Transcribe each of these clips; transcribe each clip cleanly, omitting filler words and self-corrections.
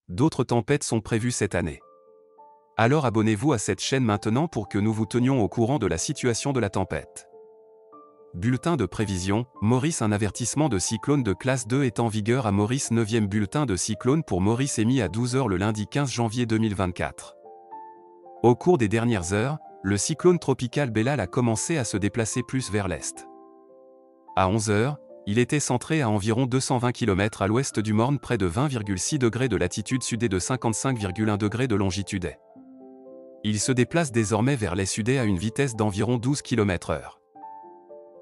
D'autres tempêtes sont prévues cette année. Alors abonnez-vous à cette chaîne maintenant pour que nous vous tenions au courant de la situation de la tempête. Bulletin de prévision, Maurice. Un avertissement de cyclone de classe 2 est en vigueur à Maurice. 9e bulletin de cyclone pour Maurice émis à 12 h le lundi 15 janvier 2024. Au cours des dernières heures, le cyclone tropical Bellal a commencé à se déplacer plus vers l'est. À 11 h, il était centré à environ 220 km à l'ouest du Morne, près de 20,6 degrés de latitude sud et de 55,1 degrés de longitude est. Il se déplace désormais vers l'est-sud à une vitesse d'environ 12 km/h.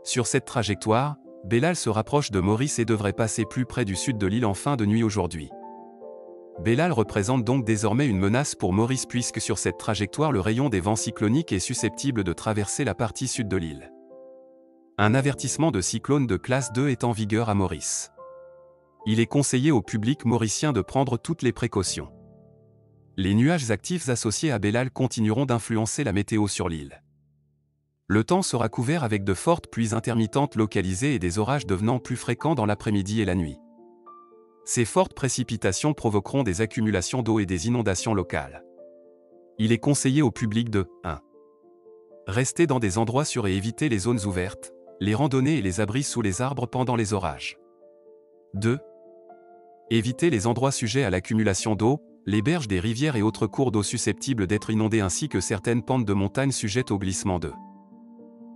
Sur cette trajectoire, Bellal se rapproche de Maurice et devrait passer plus près du sud de l'île en fin de nuit aujourd'hui. Bellal représente donc désormais une menace pour Maurice puisque sur cette trajectoire le rayon des vents cycloniques est susceptible de traverser la partie sud de l'île. Un avertissement de cyclone de classe 2 est en vigueur à Maurice. Il est conseillé au public mauricien de prendre toutes les précautions. Les nuages actifs associés à Bellal continueront d'influencer la météo sur l'île. Le temps sera couvert avec de fortes pluies intermittentes localisées et des orages devenant plus fréquents dans l'après-midi et la nuit. Ces fortes précipitations provoqueront des accumulations d'eau et des inondations locales. Il est conseillé au public de 1. Rester dans des endroits sûrs et éviter les zones ouvertes, les randonnées et les abris sous les arbres pendant les orages. 2. Éviter les endroits sujets à l'accumulation d'eau, les berges des rivières et autres cours d'eau susceptibles d'être inondés ainsi que certaines pentes de montagne sujettes au glissement de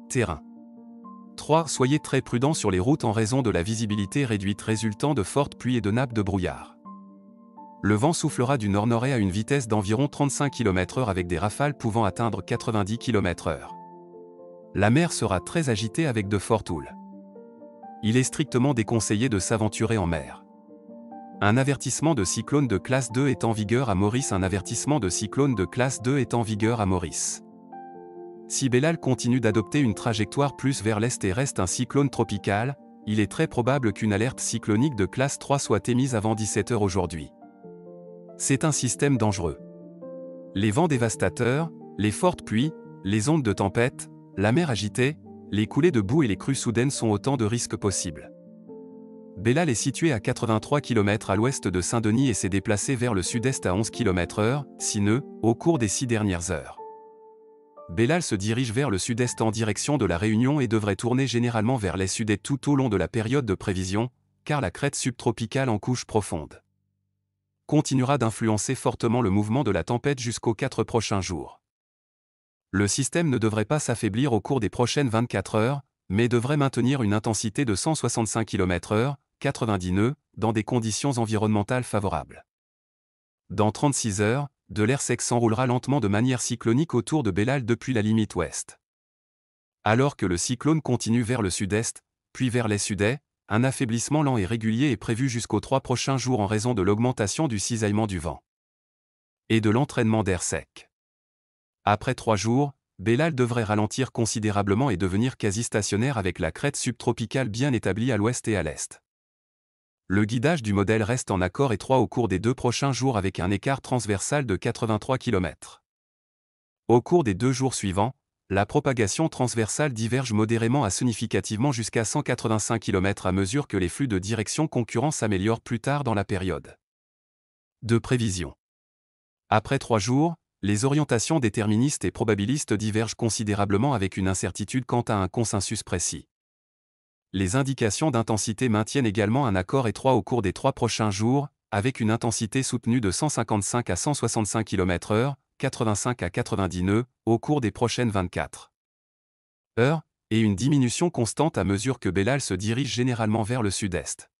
terrain. 3. Soyez très prudent sur les routes en raison de la visibilité réduite résultant de fortes pluies et de nappes de brouillard. Le vent soufflera du nord-nord-est à une vitesse d'environ 35 km/h avec des rafales pouvant atteindre 90 km/h. La mer sera très agitée avec de fortes houles. Il est strictement déconseillé de s'aventurer en mer. Un avertissement de cyclone de classe 2 est en vigueur à Maurice. Un avertissement de cyclone de classe 2 est en vigueur à Maurice. Si Bellal continue d'adopter une trajectoire plus vers l'est et reste un cyclone tropical, il est très probable qu'une alerte cyclonique de classe 3 soit émise avant 17 h aujourd'hui. C'est un système dangereux. Les vents dévastateurs, les fortes pluies, les ondes de tempête, la mer agitée, les coulées de boue et les crues soudaines sont autant de risques possibles. Bellal est situé à 83 km à l'ouest de Saint-Denis et s'est déplacé vers le sud-est à 11 km/h, 6 nœuds, au cours des 6 dernières heures. Bellal se dirige vers le sud-est en direction de la Réunion et devrait tourner généralement vers l'est-sud-est tout au long de la période de prévision, car la crête subtropicale en couche profonde continuera d'influencer fortement le mouvement de la tempête jusqu'aux 4 prochains jours. Le système ne devrait pas s'affaiblir au cours des prochaines 24 heures, mais devrait maintenir une intensité de 165 km/h, 90 nœuds, dans des conditions environnementales favorables. Dans 36 heures, de l'air sec s'enroulera lentement de manière cyclonique autour de Bellal depuis la limite ouest. Alors que le cyclone continue vers le sud-est, puis vers l'est-sud-est, un affaiblissement lent et régulier est prévu jusqu'aux 3 prochains jours en raison de l'augmentation du cisaillement du vent et de l'entraînement d'air sec. Après 3 jours, Bellal devrait ralentir considérablement et devenir quasi stationnaire avec la crête subtropicale bien établie à l'ouest et à l'est. Le guidage du modèle reste en accord étroit au cours des 2 prochains jours avec un écart transversal de 83 km. Au cours des 2 jours suivants, la propagation transversale diverge modérément à significativement jusqu'à 185 km à mesure que les flux de direction concurrents s'améliorent plus tard dans la période de prévision. Après 3 jours, les orientations déterministes et probabilistes divergent considérablement avec une incertitude quant à un consensus précis. Les indications d'intensité maintiennent également un accord étroit au cours des 3 prochains jours, avec une intensité soutenue de 155 à 165 km/h, 85 à 90 nœuds, au cours des prochaines 24 heures, et une diminution constante à mesure que Bellal se dirige généralement vers le sud-est.